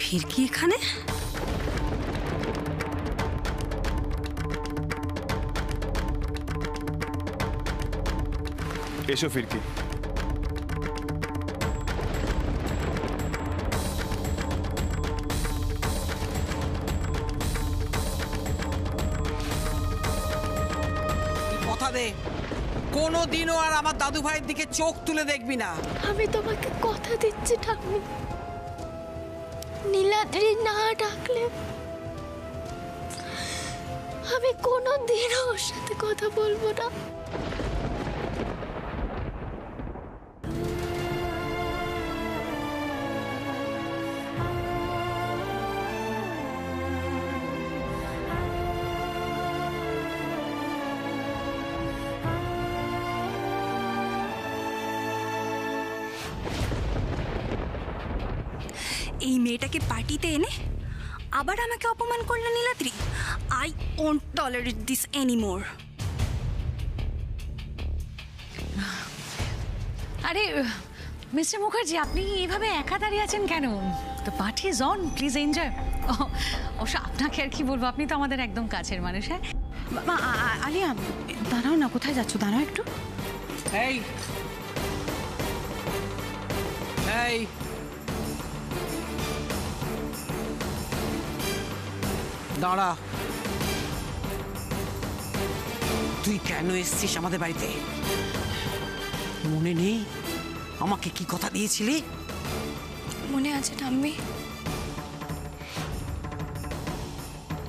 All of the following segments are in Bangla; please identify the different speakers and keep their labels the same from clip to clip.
Speaker 1: ফিরকি এখানে?
Speaker 2: এসো ফিরকি।
Speaker 3: কথা দে, কোনোদিনও আর আমার দাদু ভাইয়ের দিকে চোখ তুলে দেখবি না।
Speaker 4: আমি তোমাকে কথা দিচ্ছি ঠাকুর, নীলাদ্রি না ডাকলে আমি কোনোদিনও ওর সাথে কথা বলবো না।
Speaker 1: এই মেয়েটাকে পার্টিতে এনে আবার আমাকে অপমান করলো Niladri. I won't tolerate this anymore.
Speaker 5: আরে মিস্টার মুখার্জি, আপনি এইভাবে একা দাঁড়িয়ে আছেন কেন? The party is on, please enjoy. অবশ্য আপনাকে আর কি বলবো, আপনি তো আমাদের একদম কাছের মানুষ। হ্যাঁ
Speaker 1: আলিয়া, দাঁড়াও না, কোথায় যাচ্ছ? দাঁড়াও একটু।
Speaker 3: এই এই দাঁড়া, তুই কেন এসছিস আমাদের বাড়িতে? মনে নেই আমাকে কি কথা দিয়েছিলি?
Speaker 4: মনে আছে ঠাম্মি?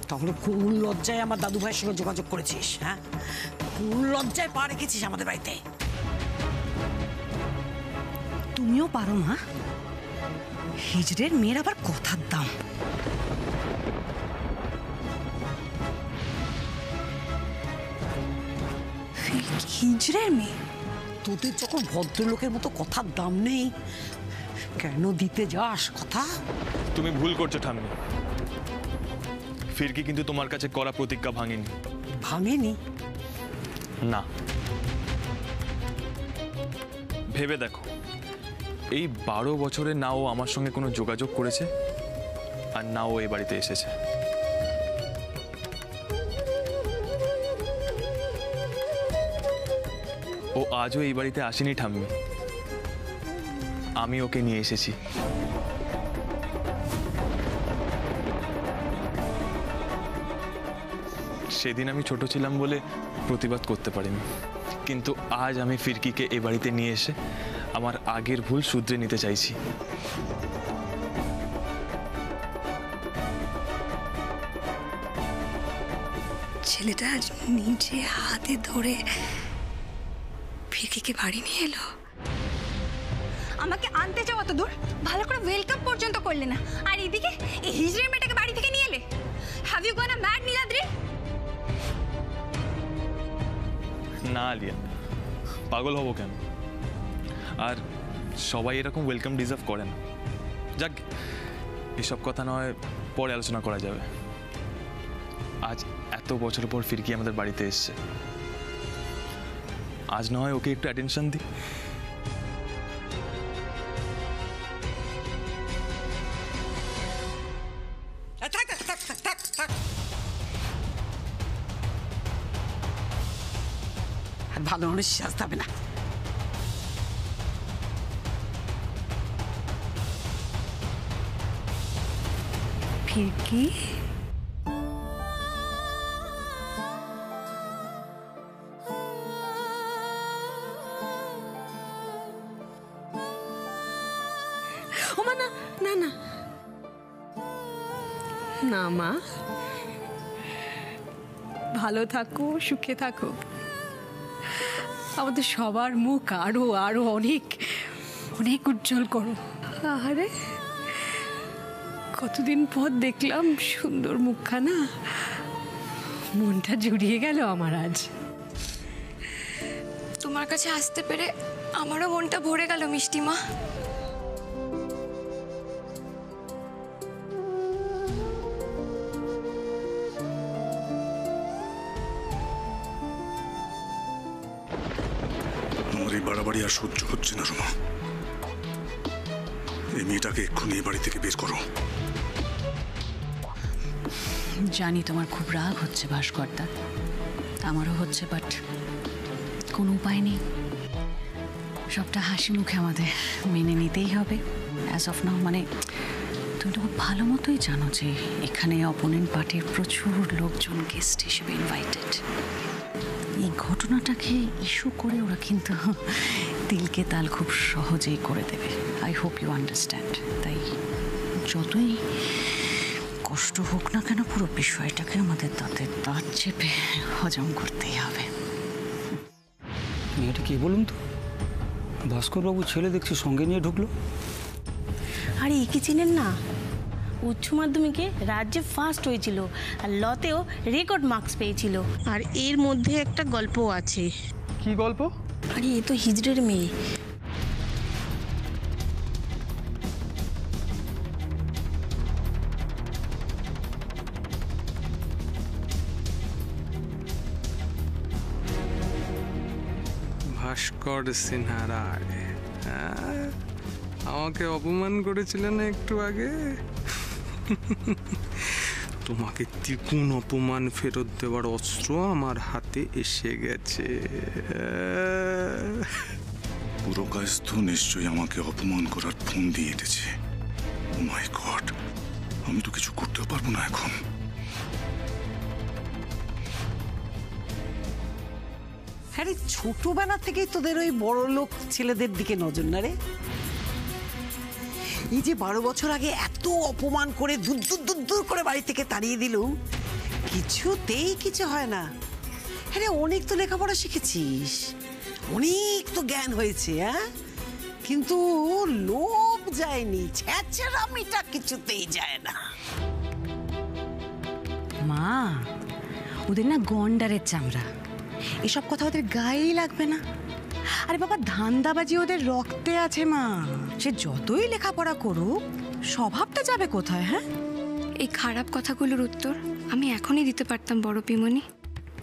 Speaker 3: তাহলে কোন লজ্জায় আমার দাদু ভাইয়ের সঙ্গে যোগাযোগ করেছিস? হ্যাঁ, কোন লজ্জায় পা রেখেছিস আমাদের বাড়িতে?
Speaker 1: তুমিও পারো মা, হিজড়ের মেয়ের আবার কথার দাম। হিজড়ের মেয়ে?
Speaker 3: তোদের যখন ভদ্রলোকের মতো কথার দাম নেই, কেন দিতে যাস কথা?
Speaker 2: তুমি ভুল করছো ঠাম্মি। ফিরকি কিন্তু তোমার কাছে করা প্রতিজ্ঞা ভাঙেনি।
Speaker 3: ভাঙেনি?
Speaker 2: না, ভেবে দেখো, এই 12 বছরে না ও আমার সঙ্গে কোনো যোগাযোগ করেছে, আর না ও এই বাড়িতে এসেছে। ও আজও এই বাড়িতে আসেনি ঠাম্মি, আমি ওকে নিয়ে এসেছি। সেদিন আমি ছোট ছিলাম বলে প্রতিবাদ করতে পারিনি, কিন্তু আজ আমি ফিরকিকে এ বাড়িতে নিয়ে এসে আমার আগের ভুল শুধরে নিতে চাইছি।
Speaker 1: ছেলেটা নিজে হাতে ধরে ফিরকিকে বাড়ি নিয়ে এলো। আমাকে আনতে যাও অত দূর, ভালো করে ওয়েলকাম পর্যন্ত করলে না, আর এদিকে এই হিজড়ের মেয়েটাকে বাড়ি থেকে নিয়ে এলে। Have you gone a mad Niladri?
Speaker 2: না আলিয়া, পাগল হব কেন? আর সবাই এরকম ওয়েলকাম ডিজার্ভ করে না। যাক, এসব কথা নয়, পরে আলোচনা করা যাবে। আজ এত বছর পর ফিরকি আমাদের বাড়িতে এসছে, আজ না হয় ওকে একটু অ্যাটেনশন দিই।
Speaker 3: আর ভালো মানুষ সাজতে হবে না।
Speaker 1: ফিরকি, ও মা, না না না না মা, ভালো থাকো, সুখে থাকো। আমাদের সবার মুখ আরো আরো অনেক অনেক উজ্জ্বল করো। আরে কতদিন পর দেখলাম সুন্দর মুখখানা, মনটা জুড়িয়ে গেল আমার আজ।
Speaker 4: তোমার কাছে আসতে পেরে আমারও মনটা ভরে গেল মিষ্টি মা।
Speaker 6: আমার এই বাড়াবাড়ি আর সহ্য হচ্ছে না রুমা। এই মেয়েটাকে এক্ষুনি এই বাড়ি থেকে বের করো।
Speaker 5: জানি তোমার খুব রাগ হচ্ছে ভাস্করদা, আমারও হচ্ছে, বাট কোনো উপায় নেই। সবটা হাসি মুখে আমাদের মেনে নিতেই হবে অ্যাজ অফ নাও। মানে তুমি তো খুব ভালো মতোই জানো যে এখানে অপোনেন্ট পার্টির প্রচুর লোকজন গেস্ট হিসেবে ইনভাইটেড। এই ঘটনাটাকে ইস্যু করে ওরা কিন্তু তিলকে তাল খুব সহজেই করে দেবে। I hope you understand. তাই যতই কষ্ট হোক না কেন, পুরো বিষয়টাকে আমাদের দাঁতের দাঁত চেপে হজম করতেই হবে।
Speaker 7: এটা কি বলুন তো, ভাস্করবাবু ছেলে দেখছি সঙ্গে নিয়ে ঢুকলো।
Speaker 8: আরে একে চিনেন না? উচ্চ মাধ্যমিকে রাজ্যে ফার্স্ট হয়েছিল আর লতেও রেকর্ড মার্কস পেয়েছিল। আর এর মধ্যে একটা গল্প আছে।
Speaker 9: কি গল্প?
Speaker 8: আরে এ তো হিজড়ের মেয়ে।
Speaker 9: ভাস্কর সিনহা রায়, হ্যাঁ, আমাকে অপমান করেছিলেন না একটু আগে? তোমাকে দ্বিগুণ অপমান ফেরত দেওয়ার অস্ত্র আমার হাতে এসে গেছে।
Speaker 6: পুরো কায়স্থ নিশ্চয়ই আমাকে অপমান করার ফোন দিয়ে এটেছে। ও মাই গড, আমি তো কিছু করতেও পারবো না এখন।
Speaker 3: আরে ছোটবেলা থেকেই তোদের ওই বড় লোক ছেলেদের দিকে নজর না রে? এই যে 12 বছর আগে এত অপমান করে দূর দূর দূর দূর করে বাড়ি থেকে তাড়িয়ে দিল, কিছুতেই কিছু হয় না। আরে অনেক তো লেখাপড়া শিখেছিস, অনেক তো জ্ঞান হয়েছে, হ্যাঁ, কিন্তু লোভ যায়নি, ছ্যাঁচড়ামিটা কিছুতেই যায় না।
Speaker 10: মা, ওদের না গন্ডারের চামড়া, এসব কথা ওদের গায়েই লাগবে না। আরে বাবা, ধান্দাবাজি ওদের রক্তে আছে মা। সে যতই লেখাপড়া করুক, স্বভাবটা যাবে কোথায়? হ্যাঁ,
Speaker 4: এই খারাপ কথাগুলোর উত্তর আমি এখনই দিতে পারতাম বড় পিমনি,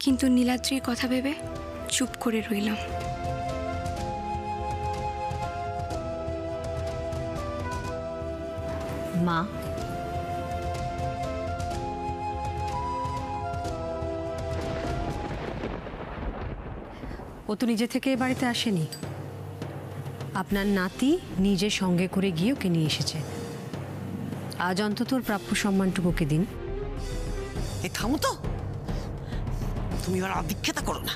Speaker 4: কিন্তু নীলাদ্রির কথা ভেবে চুপ করে রইলাম।
Speaker 10: মা, ও তো নিজে থেকে এ বাড়িতে আসেনি, আপনার নাতি নিজে সঙ্গে করে গিয়ে ওকে নিয়ে এসেছে। আজ অন্তত ওর প্রাপ্য সম্মানটুকু ওকে দিন।
Speaker 3: এ থামো তো, তুমি এবার আদিক্ষেতা করো না।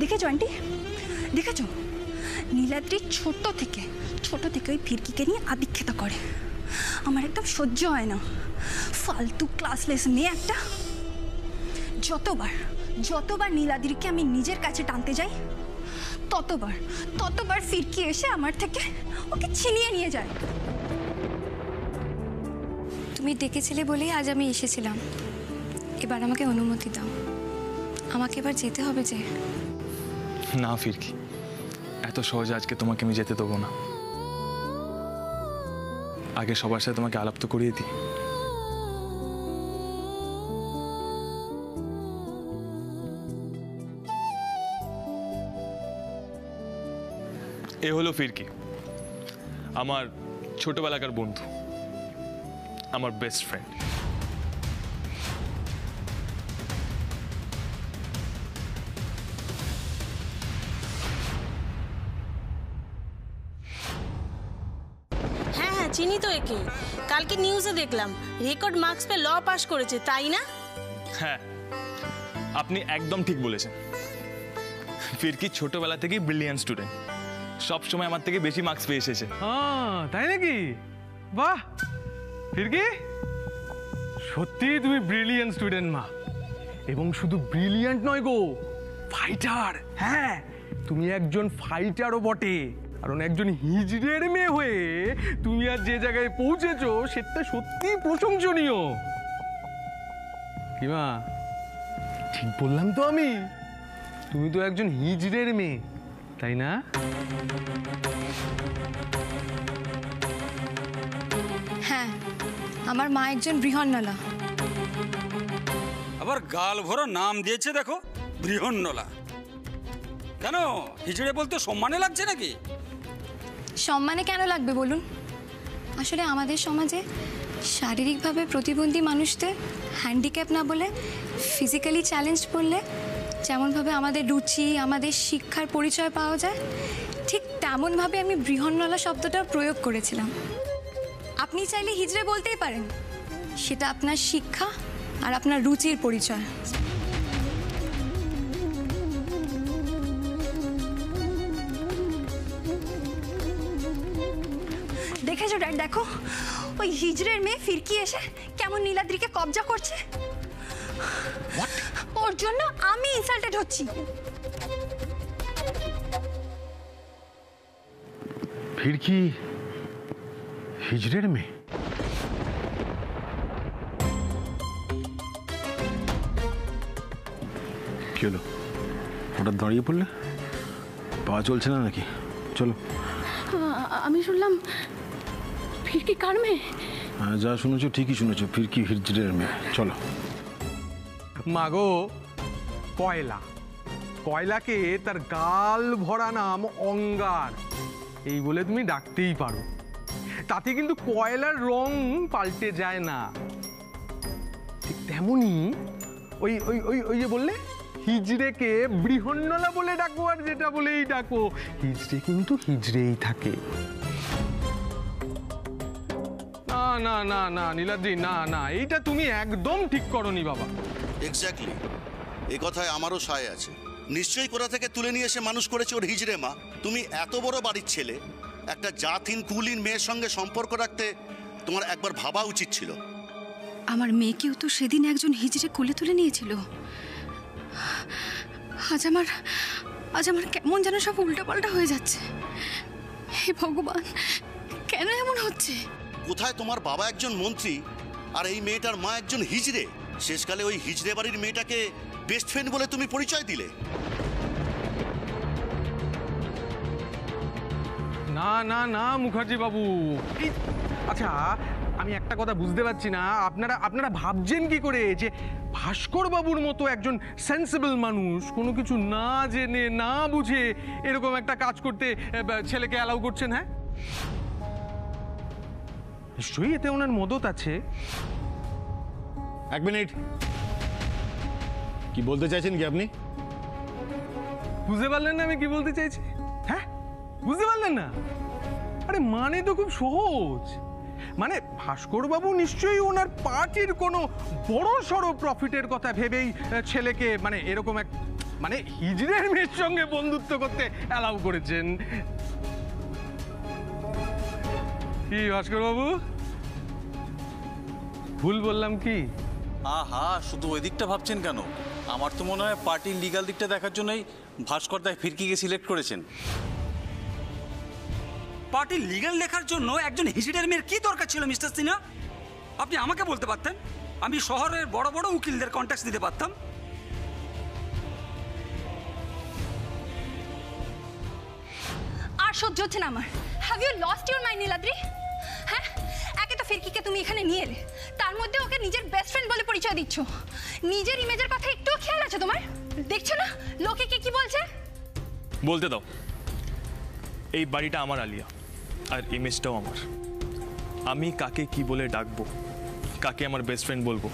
Speaker 1: দেখেছো আন্টি, দেখেছো? নীলাদ্রি ছোট থেকে ওই ফিরকিকে নিয়ে আদিক্ষেতা করে। আমার একদম সহ্য হয় না, ফালতু ক্লাসলেস মেয়ে একটা। যতবার নীলাদ্রিকে আমি নিজের কাছে টানতে যাই, ততবার ফিরকি এসে আমার থেকে ওকে ছিনিয়ে নিয়ে যায়।
Speaker 4: তুমি ডেকেছিলে বলেই আজ আমি এসেছিলাম। এবার আমাকে অনুমতি দাও, আমাকে এবার যেতে হবে যে।
Speaker 2: না ফিরকি, এত সহজে আজকে তোমাকে আমি যেতে দেবো না। আগে সবার সাথে তোমাকে আলাপ তো করিয়ে দিই। এ হলো ফিরকি, আমার ছোটবেলাকার বন্ধু, আমার বেস্ট ফ্রেন্ড।
Speaker 8: হ্যাঁ, চিনি তো একে। কালকে নিউজে দেখলাম রেকর্ড মার্কস পেয়ে ল পাস করেছে, তাই না?
Speaker 2: হ্যাঁ, আপনি একদম ঠিক বলেছেন। ফিরকি ছোটবেলা থেকেই ব্রিলিয়ান্ট স্টুডেন্ট, সব সময় আমার থেকে বেশি মার্কস পেয়ে এসেছে।
Speaker 9: তাই নাকি? বাহ ফিরকি, সত্যি তুমি ব্রিলিয়ান্ট স্টুডেন্ট মা। এবং শুধু ব্রিলিয়ান্ট নয় গো, ফাইটার। হ্যাঁ, তুমি একজন ফাইটারও বটে। কারণ একজন হিজড়ের মেয়ে হয়ে তুমি আর যে জায়গায় পৌঁছেছো, সেটা সত্যি প্রশংসনীয়। কি মা, ঠিক বললাম তো আমি? তুমি তো একজন হিজড়ের মেয়ে, তাই না?
Speaker 4: হ্যাঁ, আমার মা একজন বৃহন্নলা।
Speaker 7: আবার গাল ভরা নাম দিয়েছে দেখো, বৃহন্নলা। কেন, হিজড়ে বলতে সম্মানে লাগছে নাকি?
Speaker 4: সম্মানে কেন লাগবে বলুন? আসলে আমাদের সমাজে শারীরিকভাবে প্রতিবন্ধী মানুষদের হ্যান্ডিক্যাপ না বলে ফিজিক্যালি চ্যালেঞ্জ বললে যেমনভাবে আমাদের রুচি, আমাদের শিক্ষার পরিচয় পাওয়া যায়, ঠিক তেমনভাবে আমি বৃহন্নলা শব্দটা প্রয়োগ করেছিলাম। আপনি চাইলে হিজড়ে বলতেই পারেন, সেটা আপনার শিক্ষা আর আপনার রুচির পরিচয়।
Speaker 1: দেখেছো ড্যাড, দেখো ওই হিজড়ের মেয়ে ফিরকি এসে কেমন নীলাদ্রিকে কবজা করছে। ওর জন্য আমি ইনসাল্টেড হচ্ছি।
Speaker 9: ফিরকি হিজড়ের মেয়ে? কি হলো, হঠাৎ দাঁড়িয়ে পড়লে? পা চলছে না নাকি? চলো।
Speaker 8: আমি শুনলাম ফিরকি কার মেয়ে?
Speaker 9: হ্যাঁ, যা শুনেছো ঠিকই শুনেছো, ফিরকি হিজড়ের মেয়ে। চলো। মাগো, কয়লা, কয়লাকে তার গাল ভরা নাম অঙ্গার এই বলে তুমি ডাকতেই পারো, তাতে কিন্তু কয়লার রং পাল্টে যায় না। ঠিক তেমনি ওই ওই ওই ওই যে বললে হিজড়েকে বৃহন্নলা বলে ডাকো আর যেটা বলেই ডাকো, হিজড়ে কিন্তু হিজড়েই থাকে। না না না না নীলাদ্রি, না না, এইটা তুমি একদম ঠিক করনি বাবা।
Speaker 11: এক্স্যাক্টলি, এ কথায় আমারও সায় আছে। নিশ্চয়ই কোথা থেকে তুলে নিয়ে এসে মানুষ করেছে ওর হিজড়ে মা। তুমি এত বড় বাড়ির ছেলে, একটা জাতহীন কুলীন মেয়ের সঙ্গে সম্পর্ক রাখতে তোমার একবার ভাবা উচিত ছিল।
Speaker 4: আমার মেয়েকেও তো সেদিন একজন হিজড়ে কোলে তুলে নিয়েছিল। আজ আমার কেমন যেন সব উল্টোপাল্টা হয়ে যাচ্ছে। হে ভগবান, কেন এমন হচ্ছে?
Speaker 11: কোথায় তোমার বাবা একজন মন্ত্রী আর এই মেয়েটার মা একজন হিজড়ে? শেষকালে ওই হিজড়ে বাড়ির মেয়েটাকে বেস্ট ফ্রেন্ড বলে তুমি পরিচয় দিলে।
Speaker 9: না না না মুখার্জি বাবু, আচ্ছা আমি একটা কথা বুঝতে পারছি না, আপনারা ভাবছেন কি করে যে ভাস্কর বাবুর মতো একজন সেন্সিবল মানুষ কোনো কিছু না জেনে না বুঝে এরকম একটা কাজ করতে ছেলেকে অ্যালাউ করছেন? হ্যাঁ, নিশ্চয়ই এতে ওনার মদত আছে।
Speaker 12: এক মিনিট, কি বলতে চাইছেন কি আপনি?
Speaker 9: বুঝতে পারলেন না আমি কি বলতে চাইছি? হ্যাঁ, বুঝতে পারলেন না? আরে মানে তো খুব সহজ। মানে ভাস্কর বাবু নিশ্চয়ই ওনার পার্টির কোনো বড় সড়ো প্রফিটের কথা ভেবেই ছেলেকে মানে এরকম এক মানে হিজড়ের মেয়ের সঙ্গে বন্ধুত্ব করতে অ্যালাউ করেছেন। কি ভাস্কর বাবু, ভুল বললাম কি?
Speaker 12: আহা, শুধু ওই দিকটা ভাবছেন কেন? আমার তো মনে হয় পার্টির লিগ্যাল দিকটা দেখার জন্যই ভাস্কর দা ফিরকিকে সিলেক্ট করেছেন।
Speaker 13: পার্টির লিগ্যাল লেখার জন্য একজন হিজড়ের মেয়ের কি দরকার ছিল মিস্টার সিনহা? আপনি আমাকে বলতে পারতেন, আমি শহরের বড় বড় উকিলদের কন্ট্যাক্ট দিতে পারতাম।
Speaker 1: আর সহ্য হচ্ছে না আমার। Have you lost your mind Niladri? হ্যাঁ, একে তো ফিরকিকে তুমি এখানে নিয়ে এলে, তার মধ্যে ওকে নিজের বেস্ট ফ্রেন্ড বলে পরিচয় দিচ্ছ। নিজের ইমেজের কথা একটুও খেয়াল আছে তোমার? দেখছো না লোকে কি বলছে?
Speaker 2: বলতে দাও, এই বাড়িটা আমার আলিয়া, আর ইমেজটাও আমার। আমি কাকে কি বলে ডাকবো, কাকে আমার বেস্ট ফ্রেন্ড বলবো,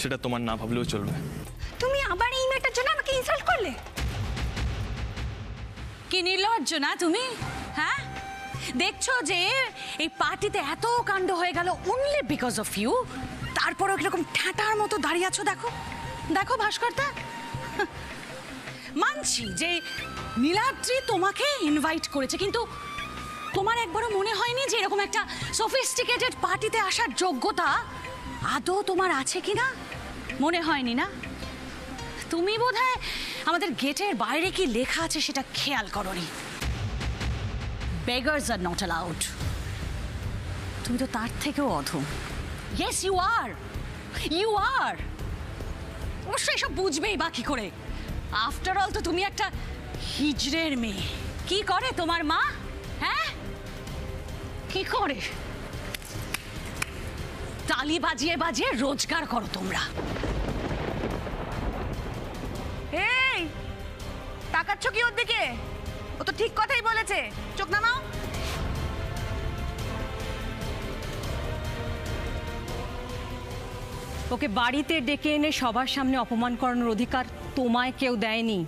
Speaker 2: সেটা তোমার না ভাবলেও চলবে।
Speaker 1: তুমি আবার এই মেয়েটার জন্য আমাকে ইনসাল্ট করলে?
Speaker 5: কি নির্লজ্জ না তুমি? হ্যাঁ, দেখছো যে এই পার্টিতে এত কাণ্ড হয়ে গেল অনলি বিকজ অফ ইউ, তারপরও এরকম ঠ্যাঁটার মতো দাঁড়িয়ে আছো। দেখো দেখো ভাস্করদা, মানছি যে নীলাদ্রি তোমাকে ইনভাইট করেছে, কিন্তু তোমার একবারও মনে হয়নি যে এরকম একটা সফিস্টিকেটেড পার্টিতে আসার যোগ্যতা আদৌ তোমার আছে কিনা? মনে হয়নি না? তুমি বোধহয় আমাদের গেটের বাইরে কি লেখা আছে সেটা খেয়াল করোনি। Beggars are not allowed. তুমি তো তার থেকেও অধম। Yes you are, you are. অবশ্যই এসব বুঝবেই বা কি করে? আফটার অল তো তুমি একটা হিজড়ের মেয়ে। কি করে তোমার মা? হ্যাঁ, কি করে? তালি বাজিয়ে বাজিয়ে রোজগার করো তোমরা।
Speaker 1: এই তাকাচ্ছ কি ওর দিকে? ও তো ঠিক কথাই বলেছে, চোখ নামাও।
Speaker 14: ওকে বাড়িতে ডেকে এনে সবার সামনে অপমান করানোর অধিকার তোমায় কেউ দেয়নি।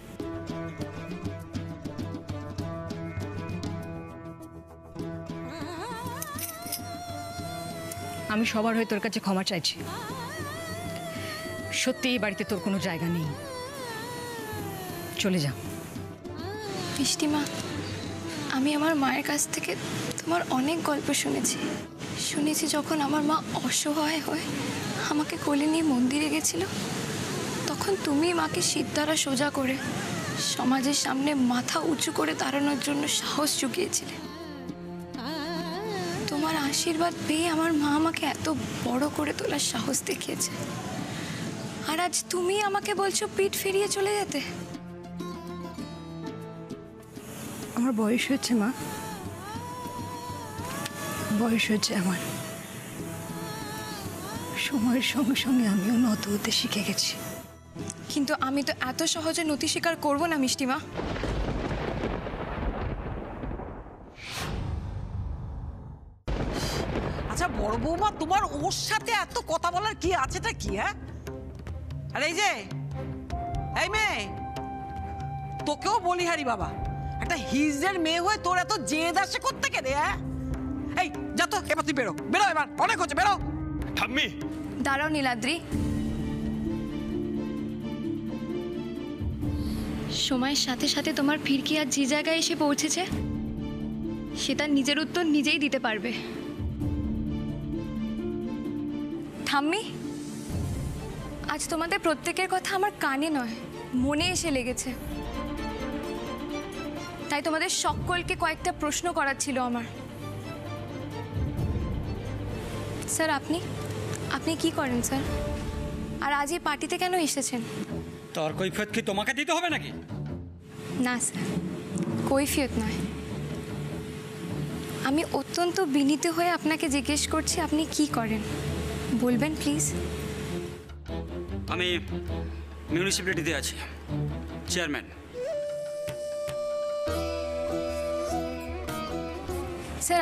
Speaker 14: আমি সবার হয়ে তোর কাছে ক্ষমা চাইছি। সত্যি এই বাড়িতে তোর কোনো জায়গা নেই, চলে যা।
Speaker 4: মিষ্টিমা, আমি আমার মায়ের কাছ থেকে তোমার অনেক গল্প শুনেছি যখন আমার মা অসহায় হয়ে আমাকে কোলে নিয়ে মন্দিরে গেছিল, তখন তুমি মাকে সিদ্ধারা সোজা করে সমাজের সামনে মাথা উঁচু করে দাঁড়ানোর জন্য সাহস জুগিয়েছিলে। তোমার আশীর্বাদ পেয়ে আমার মা আমাকে এত বড় করে তোলার সাহস দেখিয়েছে, আর আজ তুমি আমাকে বলছো পিঠ ফিরিয়ে চলে যেতে।
Speaker 14: আমার বয়স হচ্ছে মা, বয়স হচ্ছে আমার। সময়ের সঙ্গে সঙ্গে আমিও নত হতে শিখে গেছি।
Speaker 4: কিন্তু আমি তো এত সহজে নতি স্বীকার করবো না মিষ্টিমা।
Speaker 3: আচ্ছা বড় বৌমা, তোমার ওর সাথে এত কথা বলার কি আছেটা কি? হ্যাঁ, আর এই যে এই মেয়ে, তোকেও বলি হারি বাবা, একটা হিজড়ের মেয়ে হয়ে তোর এত জেদ আসে কোত্থেকে রে? হ্যাঁ, এই যা তো, এবার তুই বেরো, এবার অনেক হচ্ছে, বেরো।
Speaker 2: ঠাম্মি
Speaker 4: দাঁড়াও নীলাদ্রি, সময়ের সাথে সাথে তোমার ফিরকি আর যে জায়গায় এসে পৌঁছেছে সে তার নিজের উত্তর নিজেই দিতে পারবে। ঠাম্মি, আজ তোমাদের প্রত্যেকের কথা আমার কানে নয় মনে এসে লেগেছে, তাই তোমাদের সকলকে কয়েকটা প্রশ্ন করার ছিল আমার। স্যার, আপনি কি করেন স্যার? আর আজ এই পার্টিতে কেন এসেছেন?
Speaker 13: তোর কৈফিয়ত কি তোমাকে দিতে হবে নাকি?
Speaker 4: না স্যার, কৈফিয়ত নয়, আমি অত্যন্ত বিনীত হয়ে আপনাকে জিজ্ঞেস করছি আপনি কি করেন, বলবেন প্লিজ?
Speaker 13: আমি মিউনিসিপ্যালিটিতে আছি, চেয়ারম্যান।
Speaker 4: স্যার,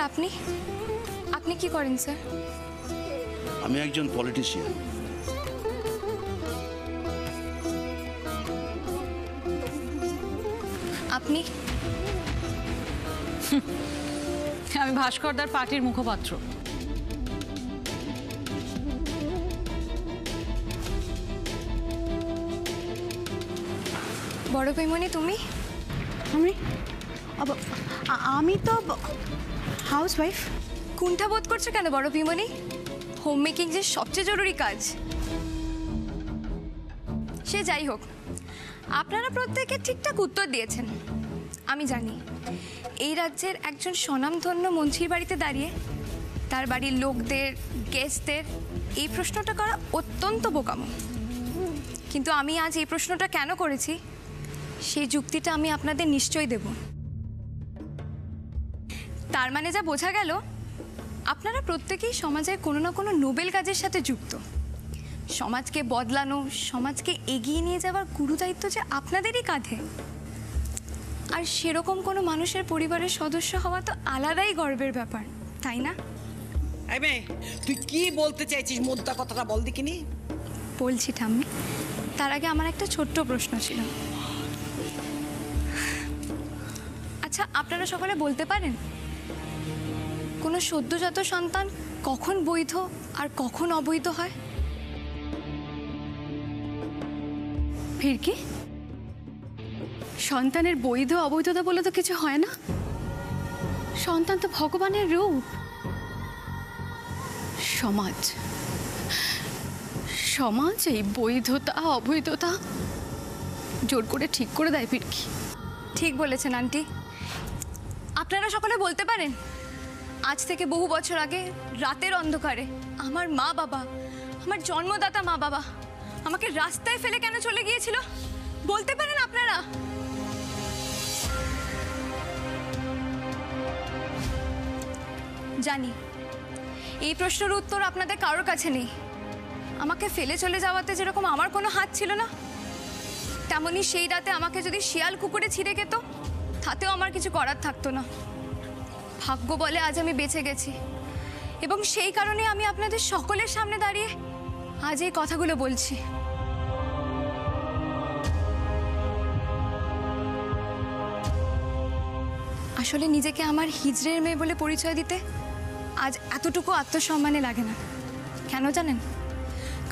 Speaker 4: আপনি কি করেন স্যার?
Speaker 11: আমি একজন পলিটিশিয়ান।
Speaker 4: আপনি?
Speaker 5: আমি ভাস্করদার পার্টির মুখপাত্র।
Speaker 4: বড় ভাইমনি, তুমি?
Speaker 10: আমি তো হাউস ওয়াইফ।
Speaker 4: কুণ্ঠা বোধ করছো কেন বড় ভাইমনি? হোম মেকিং যে সবচেয়ে জরুরি কাজ। সে যাই হোক, আপনারা প্রত্যেকে ঠিকঠাক উত্তর দিয়েছেন। আমি জানি এই রাজ্যের একজন স্বনামধন্য মন্ত্রীর বাড়িতে দাঁড়িয়ে তার বাড়ির লোকদের, গেস্টদের এই প্রশ্নটা করা অত্যন্ত বোকামো। কিন্তু আমি আজ এই প্রশ্নটা কেন করেছি সেই যুক্তিটা আমি আপনাদের নিশ্চয়ই দেব। তার মানে যা বোঝা গেল, আপনারা প্রত্যেকেই সমাজের কোনো না কোনো নোবেল কাজের সাথে যুক্ত। সমাজকে বদলানো, সমাজকে এগিয়ে নিয়ে যাওয়ার গুরুদায়িত্ব যে আপনাদেরই কাঁধে। আর সেরকম কোনো মানুষের পরিবারের সদস্য হওয়া তো আলাদাই গর্বের ব্যাপার, তাই না?
Speaker 3: তুই কি বলতে চাইছিস? মোদ্দা কথাটা বল দেখিনি।
Speaker 4: বলছি ঠাম্মি, তার আগে আমার একটা ছোট্ট প্রশ্ন ছিল। আচ্ছা, আপনারা সকলে বলতে পারেন কোনো সদ্যজাত সন্তান কখন বৈধ আর কখন অবৈধ হয়?
Speaker 5: ফিরকি, সন্তানের বৈধ অবৈধতা বলে তো কিছু হয় না। সন্তান তো ভগবানের রূপ। সমাজ এই বৈধতা অবৈধতা জোর করে ঠিক করে দেয় ফিরকি।
Speaker 4: ঠিক বলেছেন আন্টি। আপনারা সকলে বলতে পারেন আজ থেকে বহু বছর আগে রাতের অন্ধকারে আমার মা বাবা, আমার জন্মদাতা মা বাবা আমাকে রাস্তায় ফেলে কেন চলে গিয়েছিল? বলতে পারেন আপনারা? জানি এই প্রশ্নের উত্তর আপনাদের কারোর কাছে নেই। আমাকে ফেলে চলে যাওয়াতে যেরকম আমার কোনো হাত ছিল না, তেমনি সেই রাতে আমাকে যদি শিয়াল কুকুরে ছিঁড়ে খেত তাতেও আমার কিছু করার থাকতো না। ভাগ্য বলে আজ আমি বেঁচে গেছি, এবং সেই কারণে আমি আপনাদের সকলের সামনে দাঁড়িয়ে আজ এই কথাগুলো বলছি। আসলে নিজেকে আমার হিজড়ের মেয়ে বলে পরিচয় দিতে আজ এতটুকু আত্মসম্মানে লাগে না। কেন জানেন?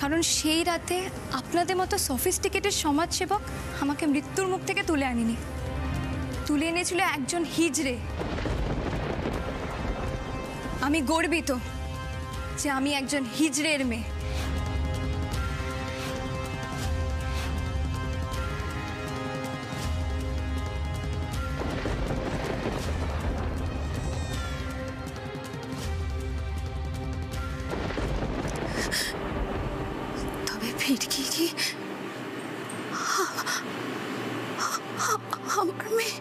Speaker 4: কারণ সেই রাতে আপনাদের মতো সফিস্টিকেটেড সমাজসেবক আমাকে মৃত্যুর মুখ থেকে তুলে আনেনি, তুলে এনেছিল একজন হিজড়ে। আমি গর্বিত যে আমি একজন হিজড়ের মেয়ে। তবে ফিরকি কি আমার মেয়ে?